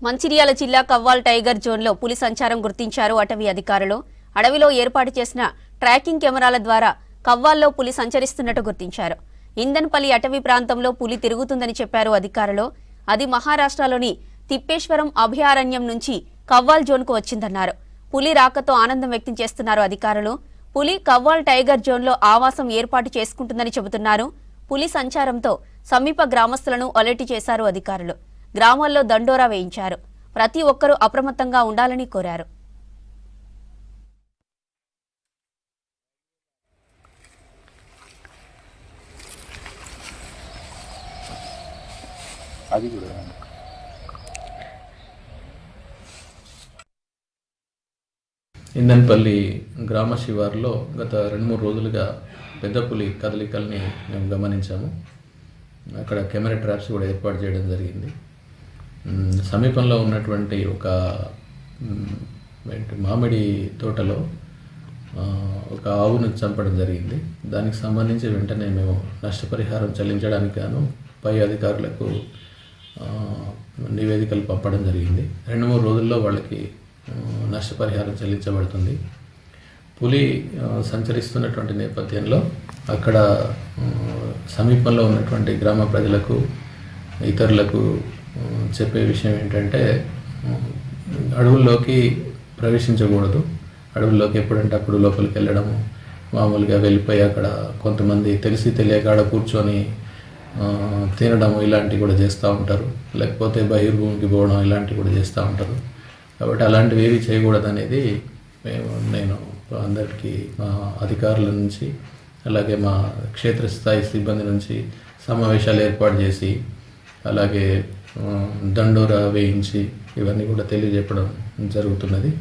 మంచిర్యాల జిల్లా కవ్వాల్ టైగర్ జోన్లో పులి సంచారం గుర్తించారు అటవీ అధికారులు. అడవిలో ఏర్పాటు చేసిన ట్రాకింగ్ కెమెరాల ద్వారా కవ్వాల్లో పులి సంచరిస్తున్నట్టు గుర్తించారు. ఇందన్పల్లి అటవీ ప్రాంతంలో పులి తిరుగుతుందని చెప్పారు అధికారులు. అది మహారాష్ట్రలోని తిప్పేశ్వరం అభయారణ్యం నుంచి కవ్వాల్ జోన్కు వచ్చిందన్నారు. పులి రాకతో ఆనందం వ్యక్తం చేస్తున్నారు అధికారులు. పులి కవ్వాల్ టైగర్ జోన్లో ఆవాసం ఏర్పాటు చేసుకుంటుందని చెబుతున్నారు. పులి సంచారంతో సమీప గ్రామస్తులను అలర్ట్ చేశారు అధికారులు. గ్రామాల్లో దండోరా వేయించారు. ప్రతి ఒక్కరూ అప్రమత్తంగా ఉండాలని కోరారు. ఇందన్పల్లి గ్రామ శివారులో గత 2-3 రోజులుగా పెద్ద పులి కదలికల్ని మేము గమనించాము. అక్కడ కెమెరా ట్రాప్స్ కూడా ఏర్పాటు చేయడం జరిగింది. సమీపంలో ఉన్నటువంటి ఒక మామిడి తోటలో ఒక ఆవును చంపడం జరిగింది. దానికి సంబంధించి వెంటనే మేము నష్టపరిహారం చెల్లించడానికి గాను పై అధికారులకు నివేదికలు పంపడం జరిగింది. 2-3 రోజుల్లో వాళ్ళకి నష్టపరిహారం చెల్లించబడుతుంది. పులి సంచరిస్తున్నటువంటి నేపథ్యంలో అక్కడ సమీపంలో ఉన్నటువంటి గ్రామ ప్రజలకు ఇతరులకు చెప్పే విషయం ఏంటంటే అడవుల్లోకి ప్రవేశించకూడదు. అడవుల్లోకి ఎప్పుడంటే అప్పుడు లోపలికి వెళ్ళడము, మామూలుగా వెళ్ళిపోయి అక్కడ కొంతమంది తెలిసి తెలియక ఆడ కూర్చొని తినడం ఇలాంటివి కూడా చేస్తూ ఉంటారు. లేకపోతే బహిర్భూమికి పోవడం ఇలాంటివి కూడా చేస్తూ ఉంటారు. కాబట్టి అలాంటివి ఏవి చేయకూడదు అనేది నేను అందరికీ మా అధికారుల నుంచి అలాగే మా క్షేత్రస్థాయి సిబ్బంది నుంచి సమావేశాలు ఏర్పాటు చేసి అలాగే దండోరా వేయించి ఇవన్నీ కూడా తెలియజెప్పడం జరుగుతున్నది.